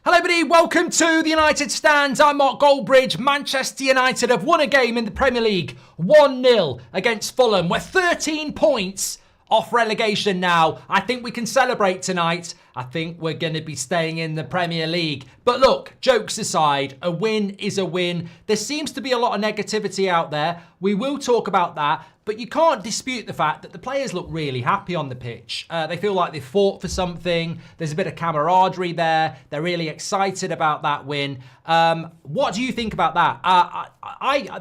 Hello everybody, welcome to the United Stands. I'm Mark Goldbridge. Manchester United have won a game in the Premier League, 1-0 against Fulham. We're 13 points off relegation now. I think we can celebrate tonight. I think we're going to be staying in the Premier League. But look, jokes aside, a win is a win. There seems to be a lot of negativity out there. We will talk about that. But you can't dispute the fact that the players look really happy on the pitch. They feel like they fought for something. There's a bit of camaraderie there. They're really excited about that win. What do you think about that?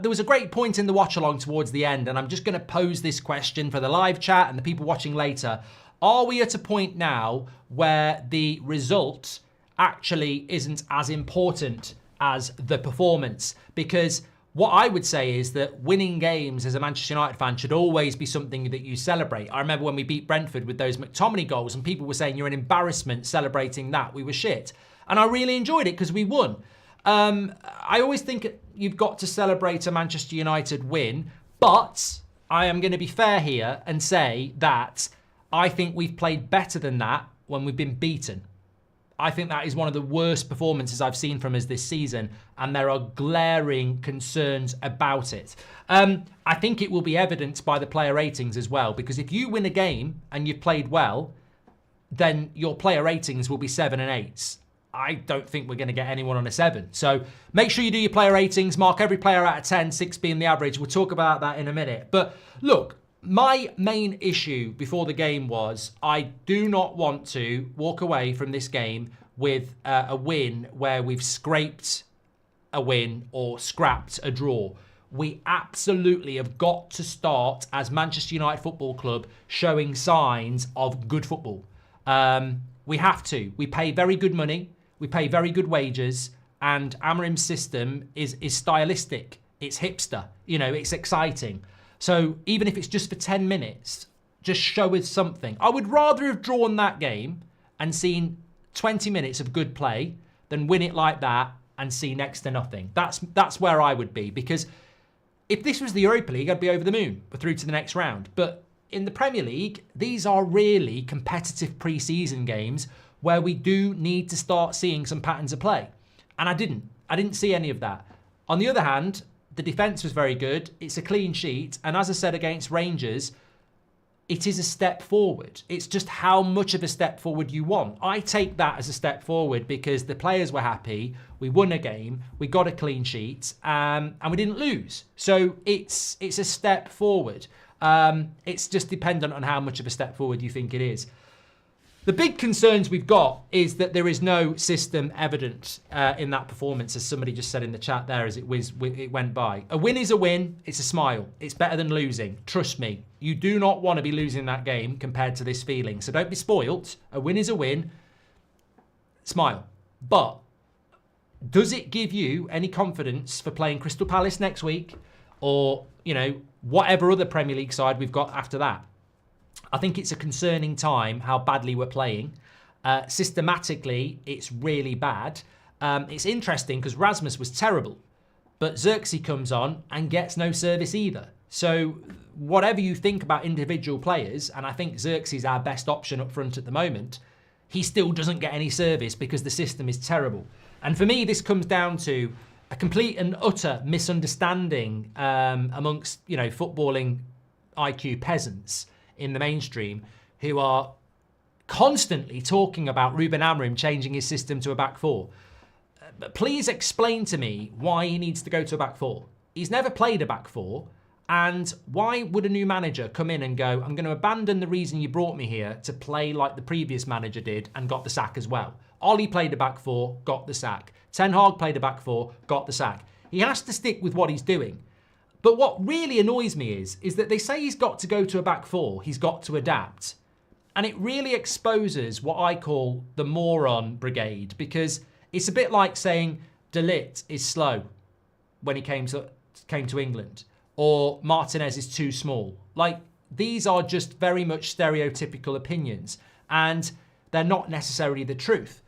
There was a great point in the watch-along towards the end, and I'm just going to pose this question for the live chat and the people watching later. Are we at a point now where the result actually isn't as important as the performance? Because what I would say is that winning games as a Manchester United fan should always be something that you celebrate. I remember when we beat Brentford with those McTominay goals and people were saying you're an embarrassment celebrating that. We were shit. And I really enjoyed it because we won. I always think you've got to celebrate a Manchester United win, but I am going to be fair here and say that I think we've played better than that when we've been beaten. I think that is one of the worst performances I've seen from us this season, and there are glaring concerns about it. I think it will be evidenced by the player ratings as well, because if you win a game and you've played well, then your player ratings will be 7 and 8s. I don't think we're going to get anyone on a 7. So make sure you do your player ratings, mark every player out of 10, 6 being the average. We'll talk about that in a minute. But look, my main issue before the game was I do not want to walk away from this game with a win where we've scraped a win or scrapped a draw. We absolutely have got to start as Manchester United Football Club showing signs of good football. We have to. We pay very good money. We pay very good wages. And Amarim's system is stylistic. It's hipster. You know, it's exciting. So even if it's just for 10 minutes, just show us something. I would rather have drawn that game and seen 20 minutes of good play than win it like that and see next to nothing. That's where I would be, because if this was the Europa League, I'd be over the moon. We're through to the next round. But in the Premier League, these are really competitive pre-season games where we do need to start seeing some patterns of play. And I didn't see any of that. On the other hand, the defence was very good. It's a clean sheet. And as I said against Rangers, it is a step forward. It's just how much of a step forward you want. I take that as a step forward because the players were happy. We won a game. We got a clean sheet. And we didn't lose. So it's a step forward. It's just dependent on how much of a step forward you think it is. The big concerns we've got is that there is no system evident in that performance, as somebody just said in the chat there as it went by. A win is a win. It's a smile. It's better than losing. Trust me. You do not want to be losing that game compared to this feeling. So don't be spoilt. A win is a win. Smile. But does it give you any confidence for playing Crystal Palace next week or, you know, whatever other Premier League side we've got after that? I think it's a concerning time how badly we're playing. Systematically, it's really bad. It's interesting because Rasmus was terrible, but Xerxes comes on and gets no service either. So whatever you think about individual players, and I think Xerxes is our best option up front at the moment, he still doesn't get any service because the system is terrible. And for me, this comes down to a complete and utter misunderstanding amongst, you know, footballing IQ peasants in the mainstream who are constantly talking about Ruben Amorim changing his system to a back four. But please explain to me why he needs to go to a back four. He's never played a back four. And why would a new manager come in and go, I'm going to abandon the reason you brought me here to play like the previous manager did and got the sack as well? Ollie played a back four, got the sack. Ten Hag played a back four, got the sack. He has to stick with what he's doing. But what really annoys me is that they say he's got to go to a back four, he's got to adapt. And it really exposes what I call the moron brigade, because it's a bit like saying De Ligt is slow when he came to England, or Martinez is too small. Like, these are just very much stereotypical opinions, and they're not necessarily the truth.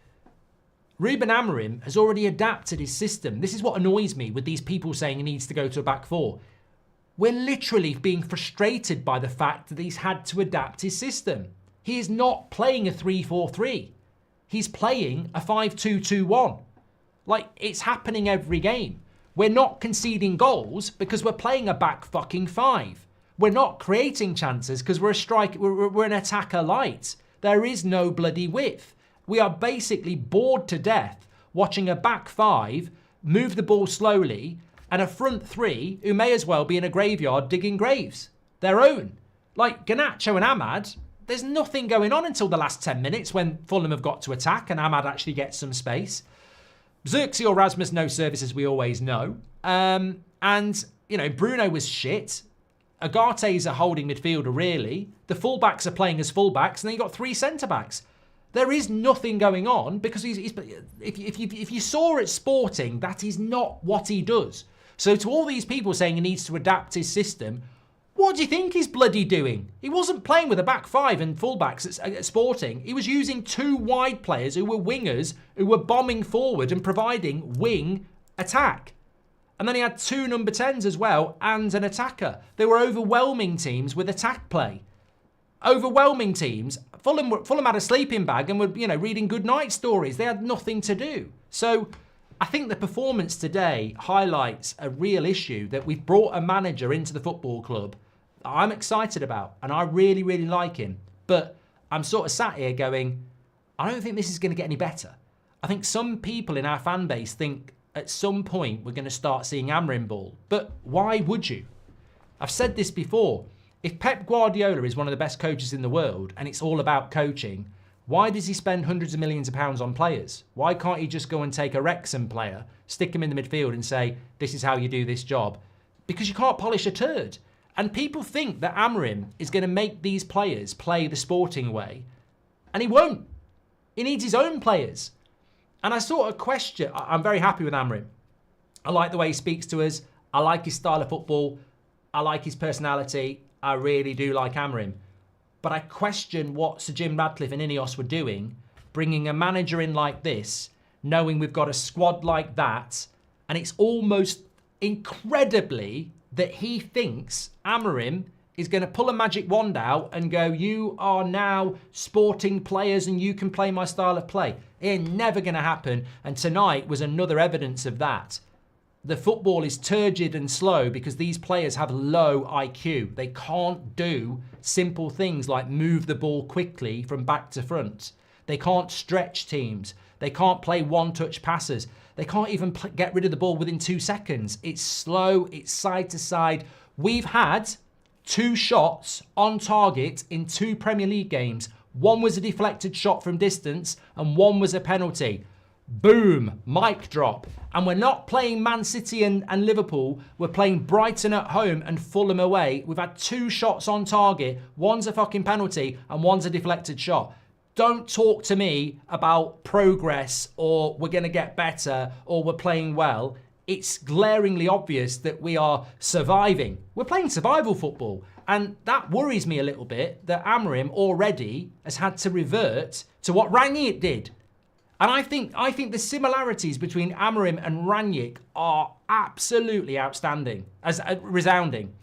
Ruben Amorim has already adapted his system. This is what annoys me with these people saying he needs to go to a back four. We're literally being frustrated by the fact that he's had to adapt his system. He is not playing a 3-4-3. he's playing a 5-2-2-1. Like, it's happening every game. We're not conceding goals because we're playing a back fucking five. We're not creating chances because we're an attacker light. There is no bloody width. We are basically bored to death watching a back five move the ball slowly and a front three who may as well be in a graveyard digging graves. Their own. Like Garnacho and Ahmad, there's nothing going on until the last 10 minutes when Fulham have got to attack and Ahmad actually gets some space. Xerxes or Rasmus, no service, as we always know. And, you know, Bruno was shit. Agate's a holding midfielder, really. The fullbacks are playing as fullbacks, and then you've got three centre-backs. There is nothing going on because if you saw at Sporting, that is not what he does. So to all these people saying he needs to adapt his system, what do you think he's bloody doing? He wasn't playing with a back five and fullbacks at Sporting. He was using two wide players who were wingers who were bombing forward and providing wing attack. And then he had two number 10s as well and an attacker. They were overwhelming teams with attack play. Overwhelming teams. Fulham had a sleeping bag and were, you know, reading good night stories. They had nothing to do. So I think the performance today highlights a real issue that we've brought a manager into the football club that I'm excited about and I really, really like him. But I'm sort of sat here going, I don't think this is going to get any better. I think some people in our fan base think at some point we're going to start seeing Amorim ball. But why would you? I've said this before. If Pep Guardiola is one of the best coaches in the world and it's all about coaching, why does he spend hundreds of millions of pounds on players? Why can't he just go and take a Wrexham player, stick him in the midfield and say, this is how you do this job? Because you can't polish a turd. And people think that Amorim is going to make these players play the Sporting way. And he won't. He needs his own players. And I sort of question, I'm very happy with Amorim. I like the way he speaks to us. I like his style of football. I like his personality. I really do like Amorim. But I question what Sir Jim Radcliffe and Ineos were doing, bringing a manager in like this, knowing we've got a squad like that, and it's almost incredibly that he thinks Amorim is going to pull a magic wand out and go, you are now Sporting players and you can play my style of play. It's never going to happen. And tonight was another evidence of that. The football is turgid and slow because these players have low IQ. They can't do simple things like move the ball quickly from back to front. They can't stretch teams. They can't play one-touch passes. They can't even get rid of the ball within 2 seconds. It's slow. It's side to side. We've had 2 shots on target in 2 Premier League games. One was a deflected shot from distance and one was a penalty. Boom, mic drop. And we're not playing Man City and Liverpool. We're playing Brighton at home and Fulham away. We've had 2 shots on target. One's a fucking penalty and one's a deflected shot. Don't talk to me about progress or we're going to get better or we're playing well. It's glaringly obvious that we are surviving. We're playing survival football. And that worries me a little bit that Amorim already has had to revert to what Rangnick did. And I think the similarities between Amorim and Rangnick are absolutely outstanding, as resounding.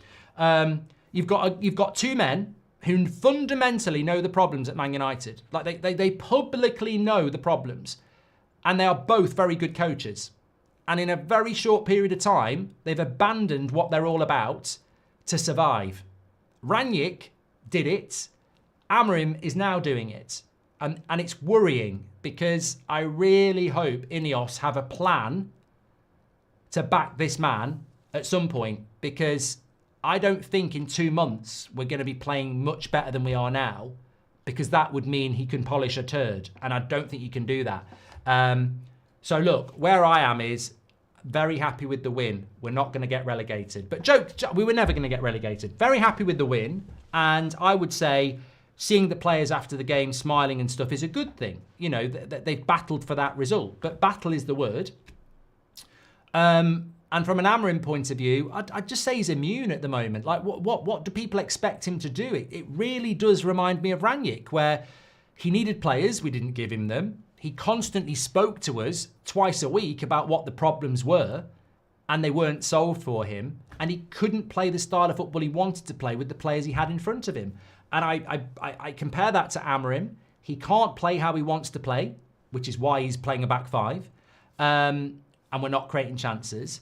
You've got 2 men who fundamentally know the problems at Man United. Like they publicly know the problems, and they are both very good coaches. And in a very short period of time, they've abandoned what they're all about to survive. Rangnick did it. Amorim is now doing it. And it's worrying because I really hope Ineos have a plan to back this man at some point, because I don't think in 2 months we're going to be playing much better than we are now, because that would mean he can polish a turd, and I don't think he can do that. So look, where I am is very happy with the win. We're not going to get relegated. But we were never going to get relegated. Very happy with the win, and I would say seeing the players after the game smiling and stuff is a good thing. You know, they've battled for that result. But battle is the word. And from an Amorim point of view, I'd just say he's immune at the moment. Like, what do people expect him to do? It really does remind me of Rangnick, where he needed players. We didn't give him them. He constantly spoke to us twice a week about what the problems were, and they weren't solved for him. And he couldn't play the style of football he wanted to play with the players he had in front of him. And I compare that to Amorim. He can't play how he wants to play which is why he's playing a back five. And we're not creating chances.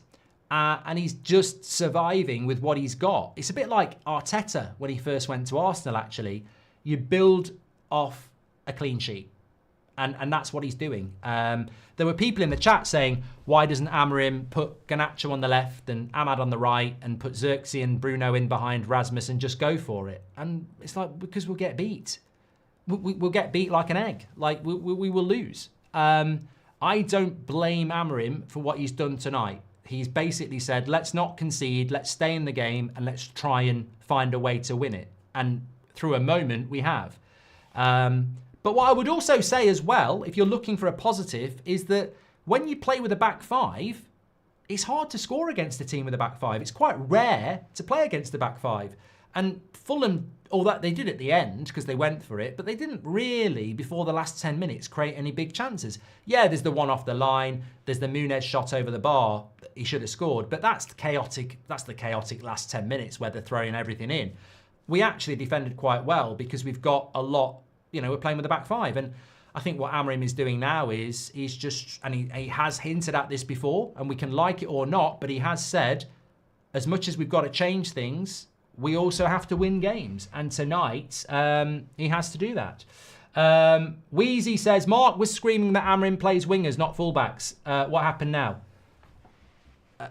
And he's just surviving with what he's got. It's a bit like Arteta when he first went to Arsenal, actually. You build off a clean sheet. And that's what he's doing. There were people in the chat saying, why doesn't Amorim put Garnacho on the left and Ahmad on the right and put Xerxes and Bruno in behind Rasmus and just go for it? And it's like, because we'll get beat. We'll get beat like an egg. Like, we will lose. I don't blame Amorim for what he's done tonight. He's basically said, let's not concede, let's stay in the game, and let's try and find a way to win it. And through a moment, we have. But what I would also say as well, if you're looking for a positive, is that when you play with a back five, it's hard to score against a team with a back five. It's quite rare to play against the back five. And Fulham, all that they did at the end, because they went for it, but they didn't really, before the last 10 minutes, create any big chances. Yeah, there's the one off the line. There's the Muniz shot over the bar. He should have scored. But that's the chaotic last 10 minutes where they're throwing everything in. We actually defended quite well because we've got a lot, we're playing with a back five. And I think what Amorim is doing now is he's just, and he has hinted at this before, and we can like it or not, but he has said, as much as we've got to change things, we also have to win games. And tonight, he has to do that. Wheezy says, Mark was screaming that Amorim plays wingers, not fullbacks. What happened now?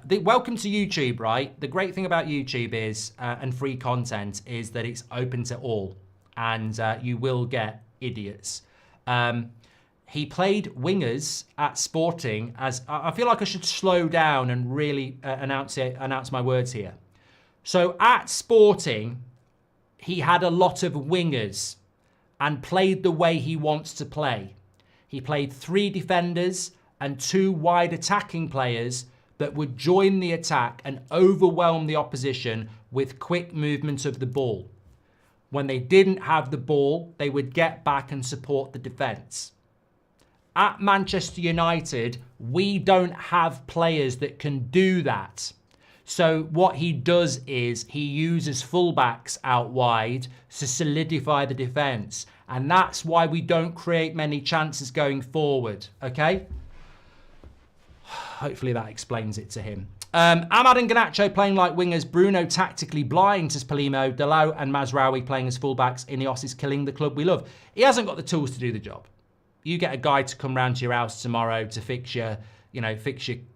Welcome to YouTube, right? The great thing about YouTube is, and free content, is that it's open to all. And you will get idiots. He played wingers at Sporting as... I feel like I should slow down and really announce my words here. So at Sporting, he had a lot of wingers and played the way he wants to play. He played 3 defenders and 2 wide attacking players that would join the attack and overwhelm the opposition with quick movement of the ball. When they didn't have the ball, they would get back and support the defence. At Manchester United, we don't have players that can do that. So what he does is he uses fullbacks out wide to solidify the defence. And that's why we don't create many chances going forward, okay? Hopefully that explains it to him. Ahmad and Garnacho playing like wingers. Bruno tactically blind, says Palimo. Dalot and Mazraoui playing as fullbacks. Ineos is killing the club we love. He hasn't got the tools to do the job. You get a guy to come round to your house tomorrow to fix your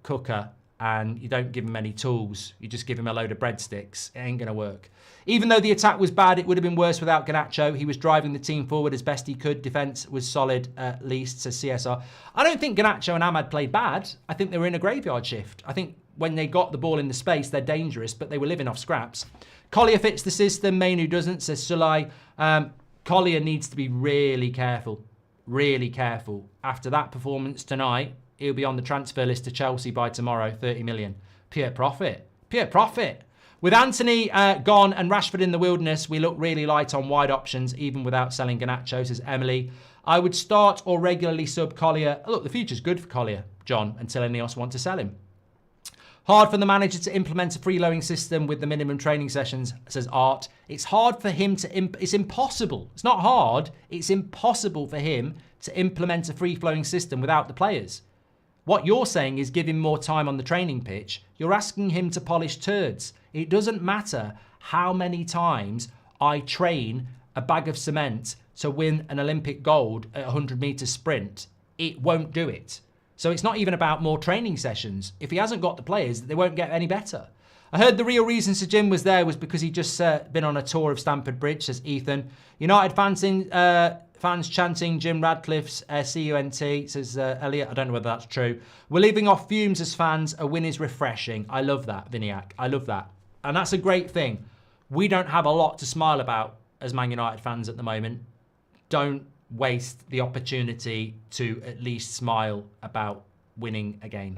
cooker, and you don't give him any tools. You just give him a load of breadsticks. It ain't going to work. Even though the attack was bad, it would have been worse without Garnacho. He was driving the team forward as best he could. Defence was solid, at least, says CSR. I don't think Garnacho and Ahmad played bad. I think they were in a graveyard shift. I think when they got the ball in the space, they're dangerous, but they were living off scraps. Collier fits the system. Mainu doesn't, says Sulai. Collier needs to be really careful. Really careful. After that performance tonight, he'll be on the transfer list to Chelsea by tomorrow, 30 million. Pure profit. Pure profit. With Anthony gone and Rashford in the wilderness, we look really light on wide options, even without selling Garnacho, says Emily. I would start or regularly sub Collier. Look, the future's good for Collier, John, until Ineos want to sell him. Hard for the manager to implement a free-flowing system with the minimum training sessions, says Art. It's hard for him to... It's impossible. It's not hard. It's impossible for him to implement a free-flowing system without the players. What you're saying is give him more time on the training pitch. You're asking him to polish turds. It doesn't matter how many times I train a bag of cement to win an Olympic gold at a 100-metre sprint. It won't do it. So it's not even about more training sessions. If he hasn't got the players, they won't get any better. I heard the real reason Sir Jim was there was because he just been on a tour of Stamford Bridge, says Ethan. United fans chanting Jim Radcliffe's CUNT, says Elliot. I don't know whether that's true. We're leaving off fumes as fans. A win is refreshing. I love that, Viniac. I love that. And that's a great thing. We don't have a lot to smile about as Man United fans at the moment. Don't waste the opportunity to at least smile about winning a game.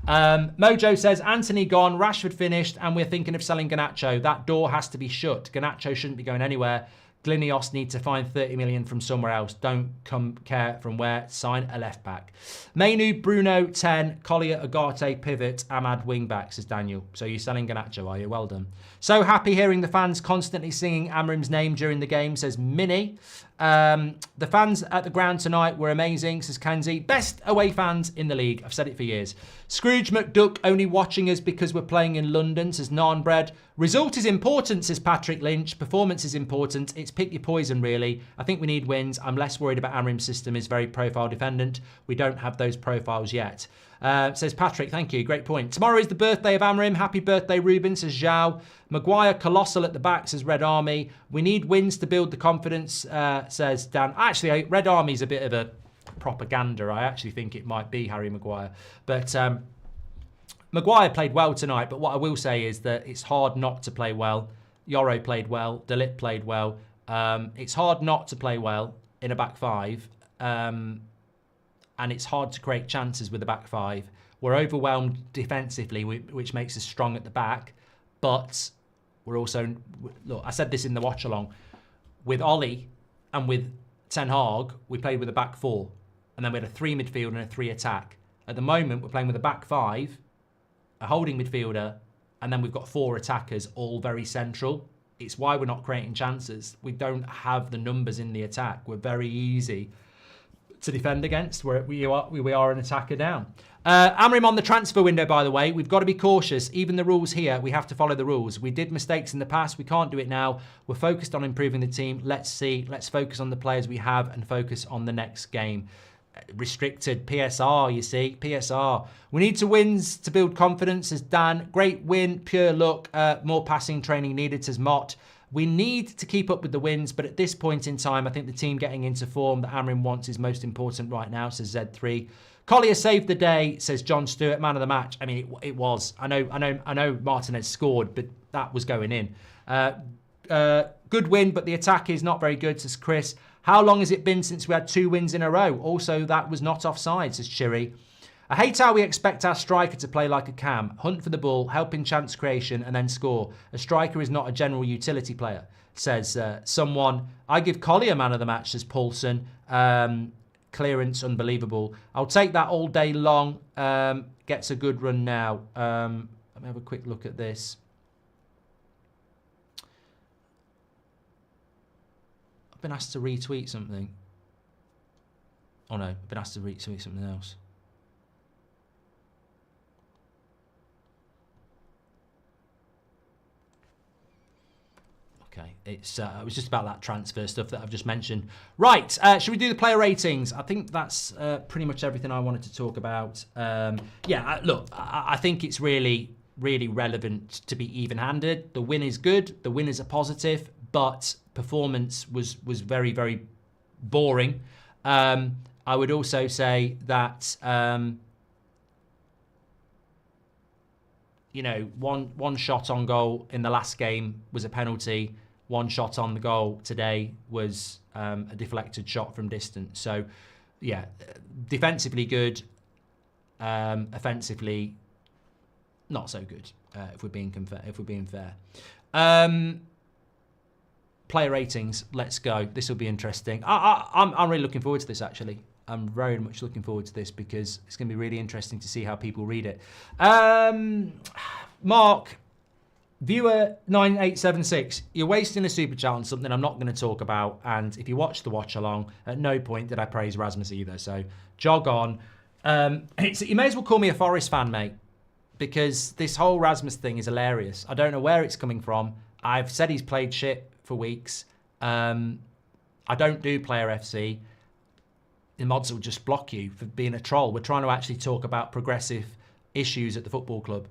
Mojo says, Anthony gone, Rashford finished, and we're thinking of selling Garnacho. That door has to be shut. Garnacho shouldn't be going anywhere. Glinios need to find 30 million from somewhere else. Don't come care from where. Sign a left back. Mainu, Bruno, 10. Collier, Agate, pivot. Ahmad, wing back, says Daniel. So you're selling Garnacho, are you? Well done. So happy hearing the fans constantly singing Amrim's name during the game, says Minnie. The fans at the ground tonight were amazing, says Kenzie. Best away fans in the league. I've said it for years. Scrooge McDuck only watching us because we're playing in London, says Narnbread. Result is important, says Patrick Lynch. Performance is important. It's pick your poison, really. I think we need wins. I'm less worried about Amrim's system. Is very profile dependent. We don't have those profiles yet. Says Patrick, thank you. Great point. Tomorrow is the birthday of Amrim. Happy birthday, Ruben, says Zhao. Maguire, colossal at the back, says Red Army. We need wins to build the confidence, says Dan. Actually, Red Army's a bit of a propaganda. I actually think it might be Harry Maguire. But Maguire played well tonight. But what I will say is that it's hard not to play well. Yoro played well. De Ligt played well. It's hard not to play well in a back five. And it's hard to create chances with the back five. We're overwhelmed defensively, which makes us strong at the back. But we're also, look, I said this in the watch along, with Ollie and with Ten Hag, we played with a back four. And then we had a 3 midfield and a 3 attack. At the moment, we're playing with a back five, a holding midfielder, and then we've got 4 attackers, all very central. It's why we're not creating chances. We don't have the numbers in the attack. We're very easy to defend against. We are an attacker down. Amrim on the transfer window, by the way. We've got to be cautious. Even the rules here, we have to follow the rules. We did mistakes in the past. We can't do it now. We're focused on improving the team. Let's see. Let's focus on the players we have and focus on the next game. Restricted PSR, you see. PSR. We need to wins to build confidence, says Dan. Great win. Pure luck. More passing training needed, says Mott. We need to keep up with the wins, but at this point in time, I think the team getting into form that Amrim wants is most important right now, says Z3. Collier saved the day, says John Stewart, man of the match. I mean, it was. I know Martinez scored, but that was going in. Good win, but the attack is not very good, says Chris. How long has it been since we had 2 wins in a row? Also, that was not offside, says Chiri. I hate how we expect our striker to play like a cam, hunt for the ball, help in chance creation, and then score. A striker is not a general utility player, says someone. I give Collier man of the match, says Paulson. Clearance, unbelievable. I'll take that all day long. Gets a good run now. Let me have a quick look at this. I've been asked to retweet something. Oh no, I've been asked to retweet something else. Okay, it was just about that transfer stuff that I've just mentioned. Right, should we do the player ratings? I think that's pretty much everything I wanted to talk about. Look, I think it's really, really relevant to be even-handed. The win is good, the winners are positive, but performance was very, very boring. I would also say that you know, one shot on goal in the last game was a penalty. One shot on the goal today was a deflected shot from distance. So, yeah, defensively good, offensively not so good. If we're being fair. Player ratings. Let's go. This will be interesting. I'm really looking forward to this. Actually, I'm very much looking forward to this because it's going to be really interesting to see how people read it. Mark, viewer 9876, you're wasting a super chat on something I'm not going to talk about. And if you watch the watch along, at no point did I praise Rasmus either. So jog on. You may as well call me a Forest fan, mate, because this whole Rasmus thing is hilarious. I don't know where it's coming from. I've said he's played shit for weeks. I don't do Player FC. The mods will just block you for being a troll. We're trying to actually talk about progressive issues at the football club.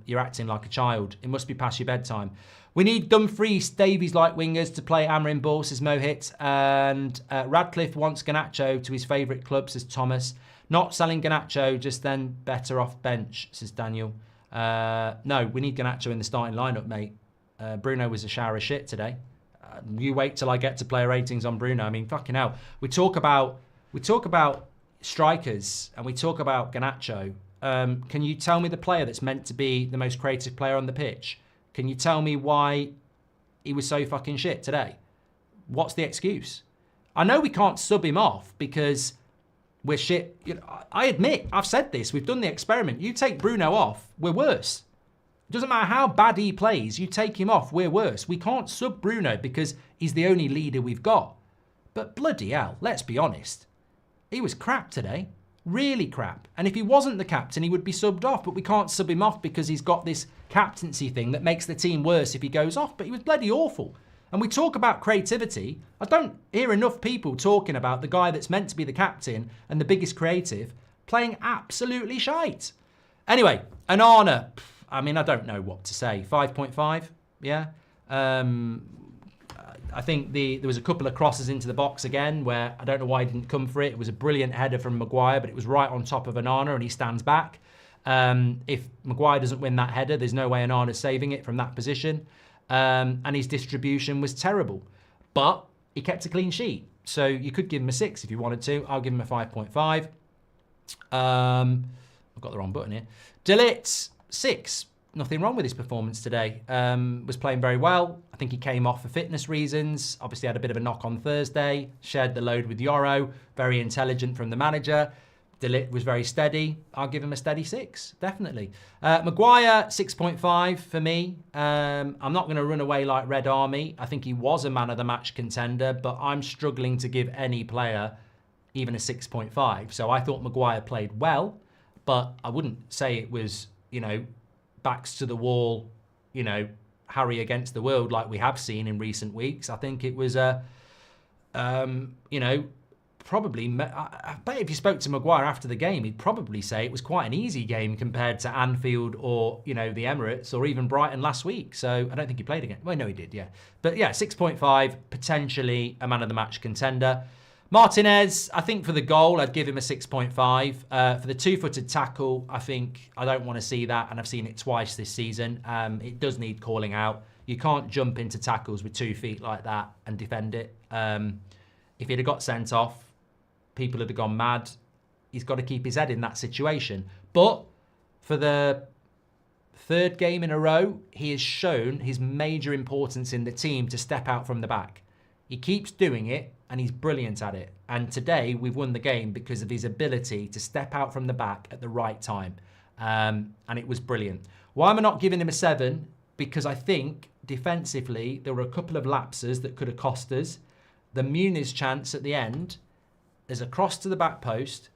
You're acting like a child. It must be past your bedtime. We need Dumfries, Davies like wingers to play Amrin Ball, says Mohit. And Radcliffe wants Garnacho to his favourite club, says Thomas. Not selling Garnacho, just then better off bench, says Daniel. No, we need Garnacho in the starting lineup, mate. Bruno was a shower of shit today. You wait till I get to player ratings on Bruno. I mean, fucking hell. We talk about strikers and we talk about Garnacho. Can you tell me the player that's meant to be the most creative player on the pitch? Can you tell me why he was so fucking shit today? What's the excuse? I know we can't sub him off because we're shit. You know, I admit, I've said this. We've done the experiment. You take Bruno off, we're worse. It doesn't matter how bad he plays. You take him off, we're worse. We can't sub Bruno because he's the only leader we've got. But bloody hell, let's be honest. He was crap today. Really crap. And if he wasn't the captain, he would be subbed off. But we can't sub him off because he's got this captaincy thing that makes the team worse if he goes off. But he was bloody awful. And we talk about creativity. I don't hear enough people talking about the guy that's meant to be the captain and the biggest creative playing absolutely shite. Anyway, Onana. I mean, I don't know what to say. 5.5, yeah. I think there was a couple of crosses into the box again where I don't know why he didn't come for it. It was a brilliant header from Maguire, but it was right on top of Onana and he stands back. If Maguire doesn't win that header, there's no way Onana's saving it from that position. And his distribution was terrible. But he kept a clean sheet. So you could give him a 6 if you wanted to. I'll give him a 5.5. I've got the wrong button here. De Ligt, 6. Nothing wrong with his performance today. Was playing very well. I think he came off for fitness reasons. Obviously had a bit of a knock on Thursday. Shared the load with Yoro. Very intelligent from the manager. De Ligt was very steady. I'll give him a steady 6, definitely. Maguire, 6.5 for me. I'm not going to run away like Red Army. I think he was a man of the match contender, but I'm struggling to give any player even a 6.5. So I thought Maguire played well, but I wouldn't say it was, you know, backs to the wall, you know, Harry against the world like we have seen in recent weeks. I think it was a, you know, probably, I bet if you spoke to Maguire after the game, he'd probably say it was quite an easy game compared to Anfield or, you know, the Emirates or even Brighton last week. So I don't think he played again. Well, no, he did, yeah. But yeah, 6.5, potentially a man of the match contender. Martinez, I think for the goal, I'd give him a 6.5. For the two-footed tackle, I think I don't want to see that, and I've seen it twice this season. It does need calling out. You can't jump into tackles with 2 feet like that and defend it. If he'd have got sent off, people would have gone mad. He's got to keep his head in that situation. But for the 3rd game in a row, he has shown his major importance in the team to step out from the back. He keeps doing it, and he's brilliant at it. And today, we've won the game because of his ability to step out from the back at the right time. And it was brilliant. Why am I not giving him a 7? Because I think, defensively, there were a couple of lapses that could have cost us. The Muniz chance at the end, there's a cross to the back post.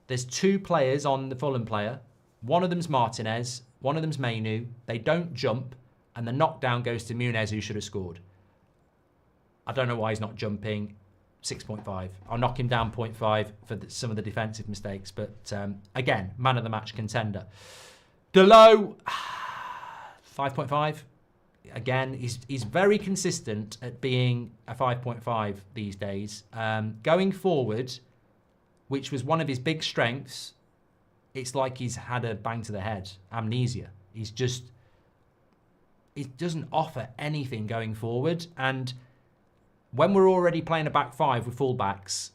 There's 2 players on the Fulham player. One of them's Martinez, one of them's Mainu. They don't jump, and the knockdown goes to Muniz, who should have scored. I don't know why he's not jumping. 6.5. I'll knock him down 0.5 for some of the defensive mistakes. But again, man of the match contender. Delo, 5.5. Again, he's very consistent at being a 5.5 these days. Going forward, which was one of his big strengths, it's like he's had a bang to the head. Amnesia. He doesn't offer anything going forward. And when we're already playing a back 5 with fullbacks,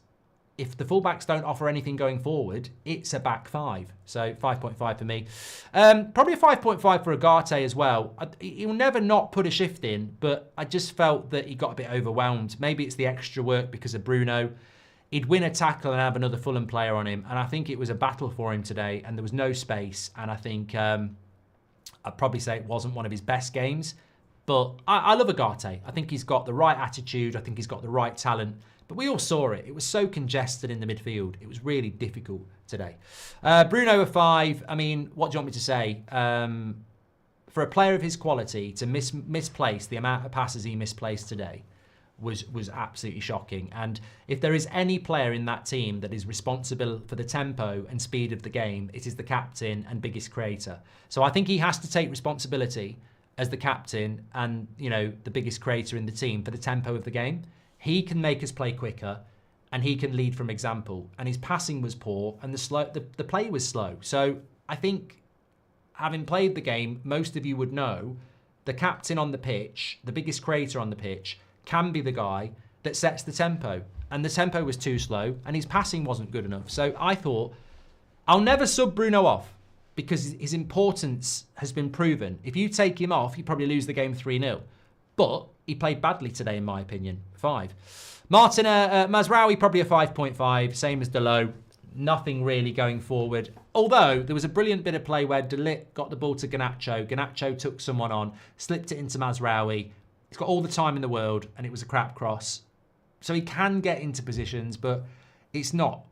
if the fullbacks don't offer anything going forward, it's a back 5. So 5.5 for me. Probably a 5.5 for Agate as well. He'll never not put a shift in, but I just felt that he got a bit overwhelmed. Maybe it's the extra work because of Bruno. He'd win a tackle and have another Fulham player on him. And I think it was a battle for him today, and there was no space. And I think I'd probably say it wasn't one of his best games. But I love Agate. I think he's got the right attitude. I think he's got the right talent. But we all saw it. It was so congested in the midfield. It was really difficult today. Bruno a 5. I mean, what do you want me to say? For a player of his quality to misplace the amount of passes he misplaced today was absolutely shocking. And if there is any player in that team that is responsible for the tempo and speed of the game, it is the captain and biggest creator. So I think he has to take responsibility as the captain and, you know, the biggest creator in the team for the tempo of the game. He can make us play quicker, and he can lead from example. And his passing was poor, and the play was slow. So I think, having played the game, most of you would know the captain on the pitch, the biggest creator on the pitch, can be the guy that sets the tempo. And the tempo was too slow, and his passing wasn't good enough. So I thought, I'll never sub Bruno off, because his importance has been proven. If you take him off, you probably lose the game 3-0. But he played badly today, in my opinion. 5. Martin Mazraoui, probably a 5.5, same as Delo. Nothing really going forward. Although, there was a brilliant bit of play where De Ligt got the ball to Garnacho. Garnacho took someone on, slipped it into Mazraoui. He's got all the time in the world, and it was a crap cross. So he can get into positions, but it's not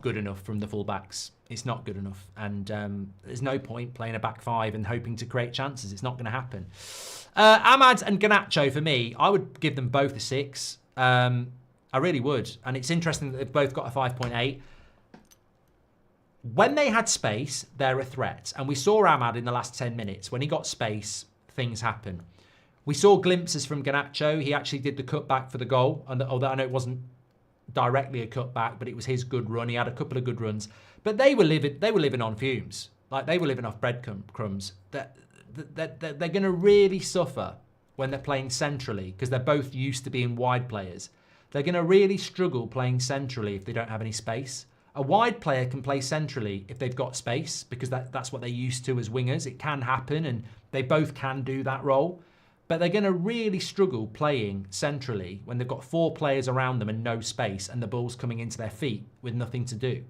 good enough from the fullbacks. It's not good enough. And there's no point playing a back 5 and hoping to create chances. It's not going to happen. Ahmad and Garnacho, for me, I would give them both a 6. I really would. And it's interesting that they've both got a 5.8. When they had space, they're a threat. And we saw Ahmad in the last 10 minutes. When he got space, things happen. We saw glimpses from Garnacho. He actually did the cutback for the goal. And although I know it wasn't directly a cutback, but it was his good run. He had a couple of good runs. But they were living on fumes. Like, they were living off breadcrumbs. They're going to really suffer when they're playing centrally, because they're both used to being wide players. They're going to really struggle playing centrally if they don't have any space. A wide player can play centrally if they've got space, because that's what they're used to as wingers. It can happen, and they both can do that role. But they're going to really struggle playing centrally when they've got 4 players around them and no space, and the ball's coming into their feet with nothing to do.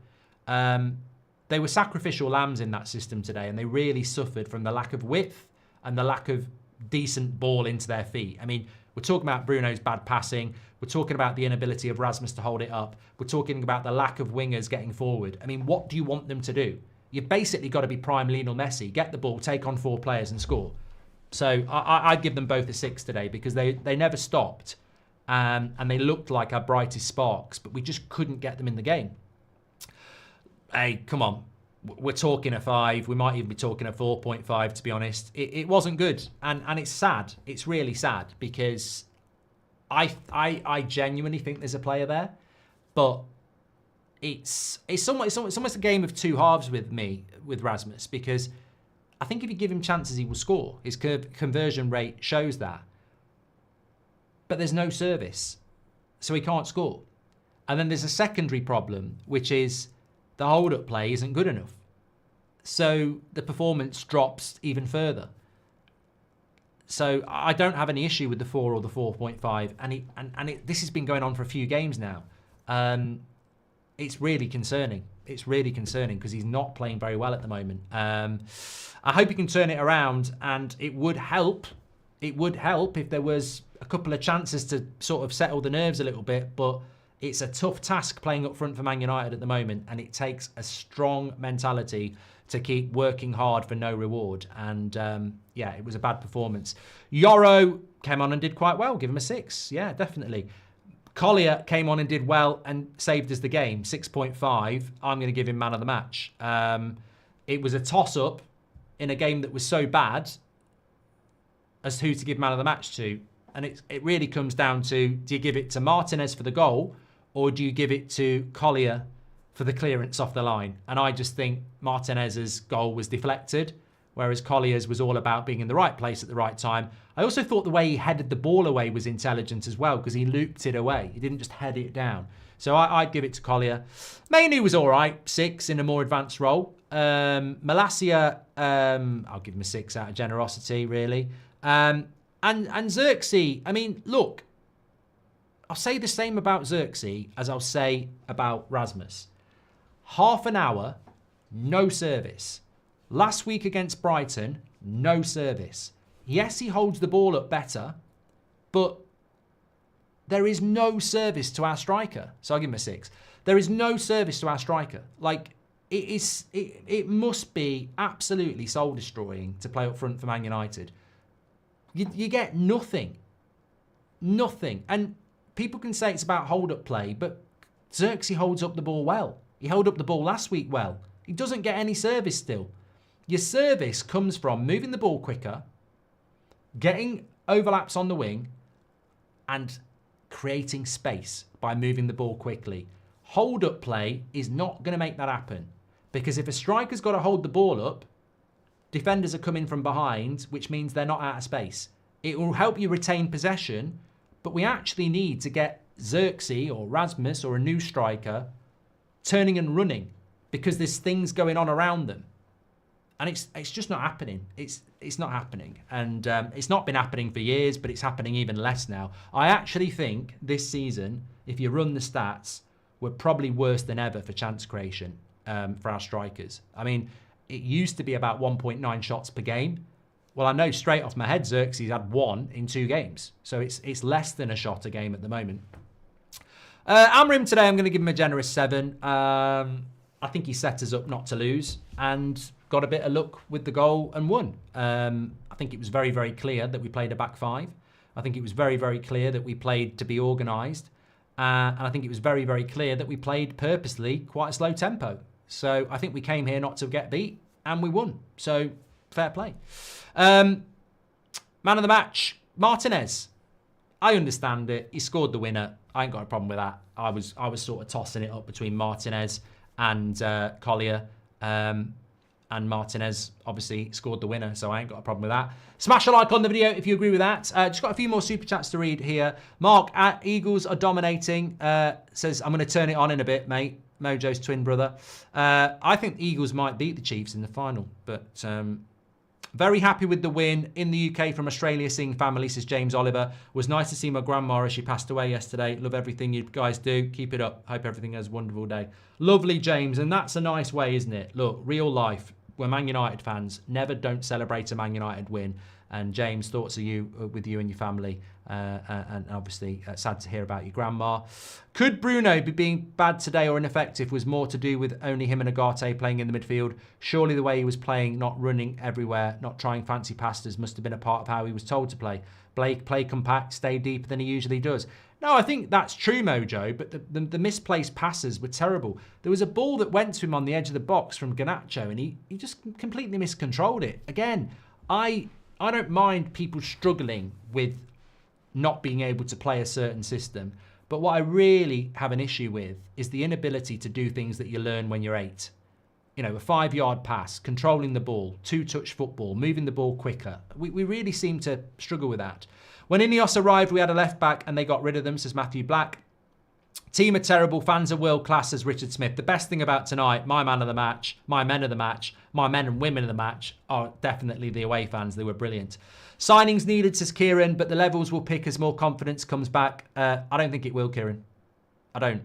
They were sacrificial lambs in that system today, and they really suffered from the lack of width and the lack of decent ball into their feet. I mean, we're talking about Bruno's bad passing. We're talking about the inability of Rasmus to hold it up. We're talking about the lack of wingers getting forward. I mean, what do you want them to do? You've basically got to be prime Lionel Messi. Get the ball, take on 4 players and score. So I'd give them both a 6 today, because they never stopped. And they looked like our brightest sparks, but we just couldn't get them in the game. Hey, come on. We're talking a 5. We might even be talking a 4.5, to be honest. It wasn't good. And it's sad. It's really sad, because I genuinely think there's a player there. But it's almost a game of 2 halves with Rasmus, because I think if you give him chances, he will score. His conversion rate shows that. But there's no service, so he can't score. And then there's a secondary problem, which is the hold-up play isn't good enough. So the performance drops even further. So I don't have any issue with the 4 or the 4.5. And this has been going on for a few games now. It's really concerning. It's really concerning, because he's not playing very well at the moment. I hope he can turn it around, and it would help. It would help if there was a couple of chances to sort of settle the nerves a little bit, but it's a tough task playing up front for Man United at the moment, and it takes a strong mentality to keep working hard for no reward. And yeah, it was a bad performance. Yoro came on and did quite well. Give him a 6. Yeah, definitely. Collier came on and did well and saved us the game. 6.5. I'm going to give him man of the match. It was a toss-up in a game that was so bad as who to give man of the match to. And it really comes down to, do you give it to Martinez for the goal, or do you give it to Collier for the clearance off the line? And I just think Martinez's goal was deflected, whereas Collier's was all about being in the right place at the right time. I also thought the way he headed the ball away was intelligent as well, because he looped it away. He didn't just head it down. So I'd give it to Collier. Mainoo was all right, 6 in a more advanced role. Malacia, I'll give him a 6 out of generosity, really. And Xerxes, I mean, look, I'll say the same about Xerxes as I'll say about Rasmus. Half an hour, no service. Last week against Brighton, no service. Yes, he holds the ball up better, but there is no service to our striker. So I'll give him a 6. There is no service to our striker. Like, it must be absolutely soul-destroying to play up front for Man United. You get nothing. Nothing. And people can say it's about hold-up play, but Xerxes holds up the ball well. He held up the ball last week well. He doesn't get any service still. Your service comes from moving the ball quicker, getting overlaps on the wing, and creating space by moving the ball quickly. Hold-up play is not going to make that happen, because if a striker's got to hold the ball up, defenders are coming from behind, which means they're not out of space. It will help you retain possession, but we actually need to get Xerxes or Rasmus or a new striker turning and running, because there's things going on around them. And it's just not happening. It's not happening. And it's not been happening for years, but it's happening even less now. I actually think this season, if you run the stats, we're probably worse than ever for chance creation for our strikers. I mean, it used to be about 1.9 shots per game. Well, I know straight off my head, Xerxes had 1 in 2 games. So it's less than a shot a game at the moment. Amrim today, I'm going to give him a generous 7. I think he set us up not to lose and got a bit of luck with the goal and won. I think it was very, very clear that we played a back 5. I think it was very, very clear that we played to be organised. And I think it was very, very clear that we played purposely quite a slow tempo. So I think we came here not to get beat and we won. So fair play. Man of the match, Martinez. I understand it. He scored the winner. I ain't got a problem with that. I was sort of tossing it up between Martinez and Collier. And Martinez obviously scored the winner, so I ain't got a problem with that. Smash a like on the video if you agree with that. Just got a few more super chats to read here. Mark at Eagles are dominating. Says, I'm going to turn it on in a bit, mate. Mojo's twin brother. I think the Eagles might beat the Chiefs in the final, but very happy with the win. In the UK from Australia, seeing family, says James Oliver. Was nice to see my grandma as she passed away yesterday. Love everything you guys do. Keep it up. Hope everything has a wonderful day. Lovely, James. And that's a nice way, isn't it? Look, real life. We're Man United fans. Never don't celebrate a Man United win. And James, thoughts of you with you and your family. And obviously, sad to hear about your grandma. Could Bruno be being bad today or ineffective was more to do with only him and Agate playing in the midfield? Surely the way he was playing, not running everywhere, not trying fancy passes, must have been a part of how he was told to play. Blake, play compact, stay deeper than he usually does. No, I think that's true, Mojo, but the misplaced passes were terrible. There was a ball that went to him on the edge of the box from Garnacho, and he just completely miscontrolled it. Again, I don't mind people struggling with not being able to play a certain system, but what I really have an issue with is the inability to do things that you learn when you're 8. You know, a 5-yard pass, controlling the ball, 2-touch football, moving the ball quicker. We really seem to struggle with that. When Ineos arrived, we had a left back and they got rid of them, says Matthew Black. Team are terrible, fans are world class, says Richard Smith. The best thing about tonight, my man of the match, my men of the match, my men and women of the match are definitely the away fans. They were brilliant. Signings needed, says Kieran, but the levels will pick as more confidence comes back. I don't think it will, Kieran. I don't.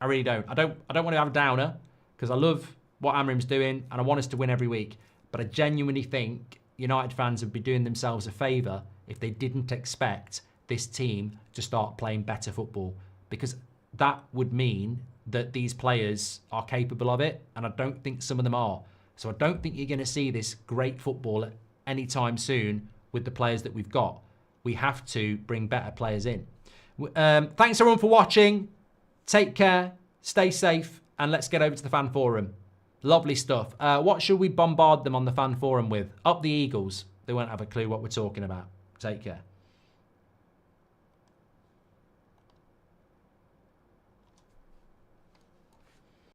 I really don't. I don't want to have a downer because I love what Amrim's doing and I want us to win every week. But I genuinely think United fans would be doing themselves a favour if they didn't expect this team to start playing better football, because that would mean that these players are capable of it, and I don't think some of them are. So I don't think you're going to see this great football anytime soon with the players that we've got. We have to bring better players in. Thanks everyone for watching. Take care, stay safe, and let's get over to the fan forum. Lovely stuff. What should we bombard them on the fan forum with? Up the Eagles. They won't have a clue what we're talking about. Take care.